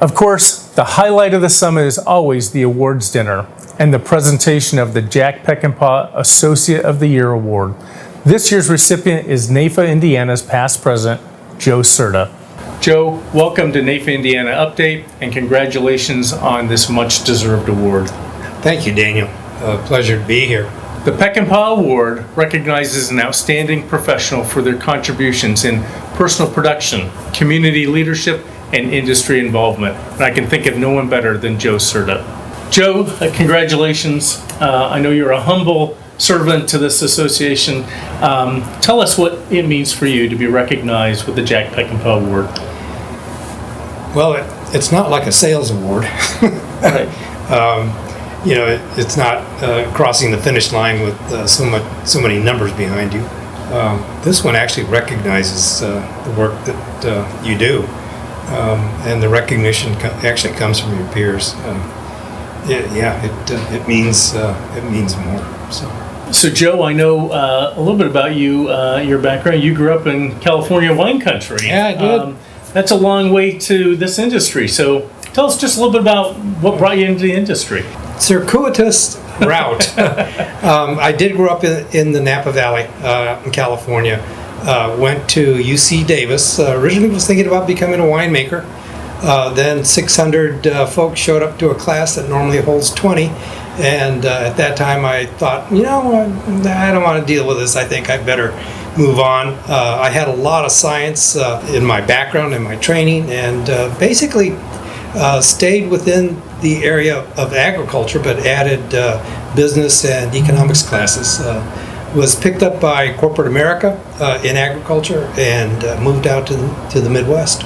Of course, the highlight of the summit is always the awards dinner and the presentation of the Jack Peckinpaugh Associate of the Year Award. This year's recipient is NAIFA Indiana's past president, Joe Cerda. Joe, welcome to NAIFA Indiana Update, and congratulations on this much-deserved award. Thank you, Daniel. Pleasure to be here. The Peckinpaugh Award recognizes an outstanding professional for their contributions in personal production, community leadership, and industry involvement. And I can think of no one better than Joe Cerda. Joe, congratulations. I know you're a humble servant to this association. Tell us what it means for you to be recognized with the Jack Peckinpaugh Award. Well, it's not like a sales award. Right. It's not crossing the finish line with so many numbers behind you. This one actually recognizes the work that you do, and the recognition actually comes from your peers. It means more. So Joe, I know a little bit about you, your background. You grew up in California wine country. Yeah, I did. That's a long way to this industry. So tell us just a little bit about what brought you into the industry. Circuitous route. I did grow up in the Napa Valley in California. Went to UC Davis. Originally was thinking about becoming a winemaker. Then 600 folks showed up to a class that normally holds 20. And at that time I thought, I don't want to deal with this. I think I better move on. I had a lot of science in my background and my training, and basically stayed within the area of agriculture, but added business and economics classes. Was picked up by corporate America in agriculture and moved out to the Midwest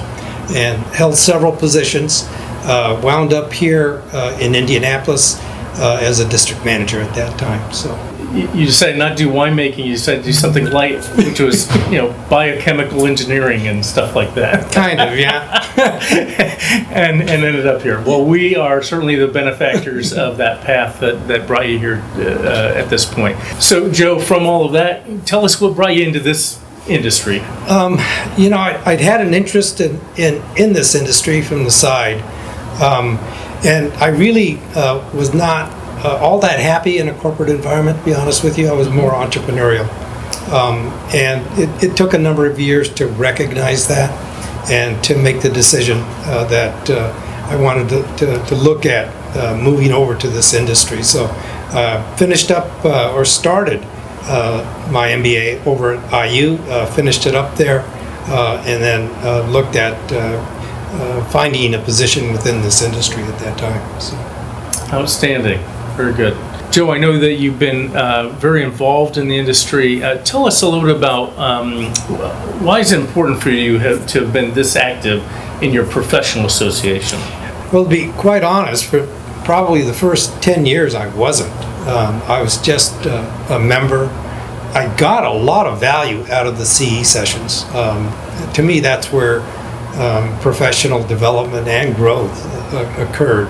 and held several positions. Wound up here in Indianapolis as a district manager at that time. So you decided not to do winemaking. You decided to do something light, which was biochemical engineering and stuff like that. Kind of, yeah. and ended up here. Well, we are certainly the benefactors of that path that brought you here at this point. So, Joe, from all of that, tell us what brought you into this industry. I'd had an interest in this industry from the side, and I really was not all that happy in a corporate environment, to be honest with you. I was more entrepreneurial. And it took a number of years to recognize that and to make the decision that I wanted to look at moving over to this industry. So finished up or started my MBA over at IU, finished it up there, and then looked at finding a position within this industry at that time. So. Outstanding. Very good. Joe, I know that you've been very involved in the industry. Tell us a little bit about why is it important for you to have been this active in your professional association? Well, to be quite honest, for probably the first 10 years I wasn't. I was just a member. I got a lot of value out of the CE sessions. To me, that's where professional development and growth occurred.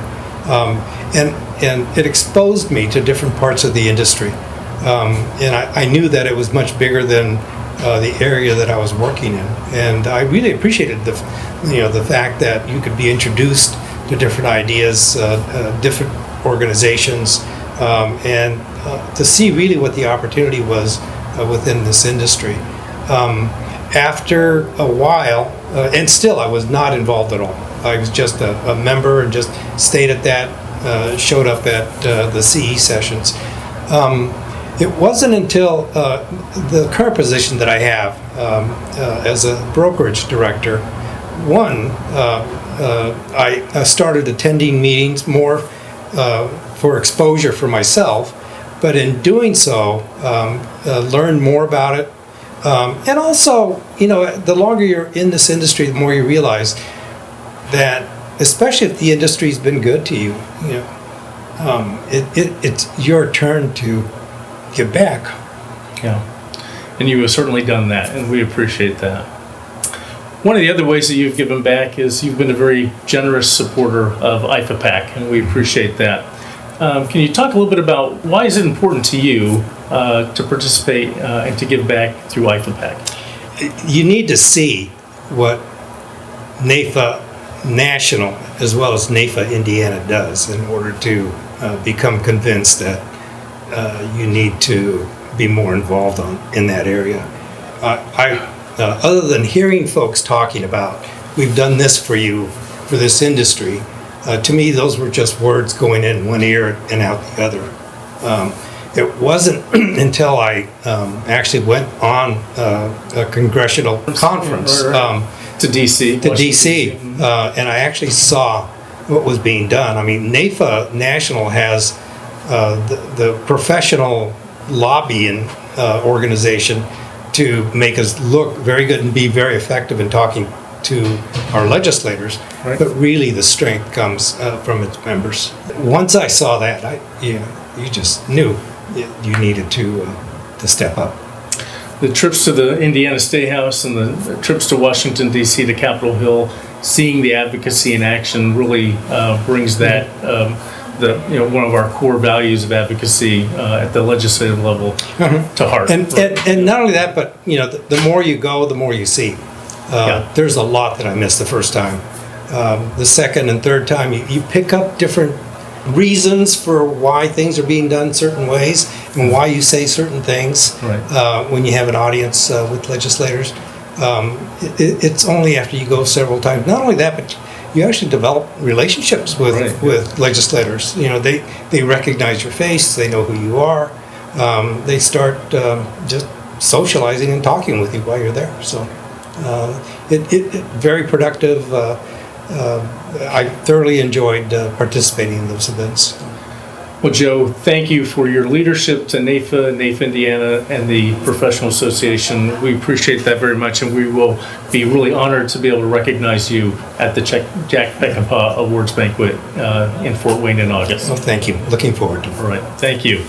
And it exposed me to different parts of the industry. And I knew that it was much bigger than the area that I was working in. And I really appreciated the fact that you could be introduced to different ideas, different organizations, and to see really what the opportunity was within this industry. After a while, and still I was not involved at all. I was just a member and just stayed at that, showed up at the CE sessions. It wasn't until the current position that I have as a brokerage director, I started attending meetings more for exposure for myself, but in doing so, learned more about it. And also, the longer you're in this industry, the more you realize that, especially if the industry's been good to you, it's your turn to give back. Yeah, and you have certainly done that, and we appreciate that. One of the other ways that you've given back is you've been a very generous supporter of IFAPAC, and we appreciate that. Can you talk a little bit about why is it important to you to participate and to give back through IFAPAC? You need to see what NAIFA national as well as NAFA Indiana does in order to become convinced that you need to be more involved in that area. Other than hearing folks talking about, we've done this for you, for this industry, to me, those were just words going in one ear and out the other. It wasn't until I actually went on a congressional conference to DC. To DC, and I actually saw what was being done. I mean, NAFA National has the professional lobbying organization to make us look very good and be very effective in talking to our legislators, right. But really the strength comes from its members. Once I saw that, you just knew you needed to step up. The trips to the Indiana State House and the trips to Washington, D.C., to Capitol Hill, seeing the advocacy in action really brings that, one of our core values of advocacy at the legislative level to heart. And not only that, but the more you go, the more you see. There's a lot that I missed the first time. The second and third time, you pick up different reasons for why things are being done certain ways and why you say certain things. Right. When you have an audience with legislators. It's only after you go several times. Not only that, but you actually develop relationships with legislators. They recognize your face. They know who you are. They start just socializing and talking with you while you're there. So it very productive. I thoroughly enjoyed participating in those events. Well, Joe, thank you for your leadership to NAFA Indiana, and the Professional Association. We appreciate that very much, and we will be really honored to be able to recognize you at the Jack Peckinpaugh Awards Banquet in Fort Wayne in August. Well, thank you. Looking forward to it. All right. Thank you.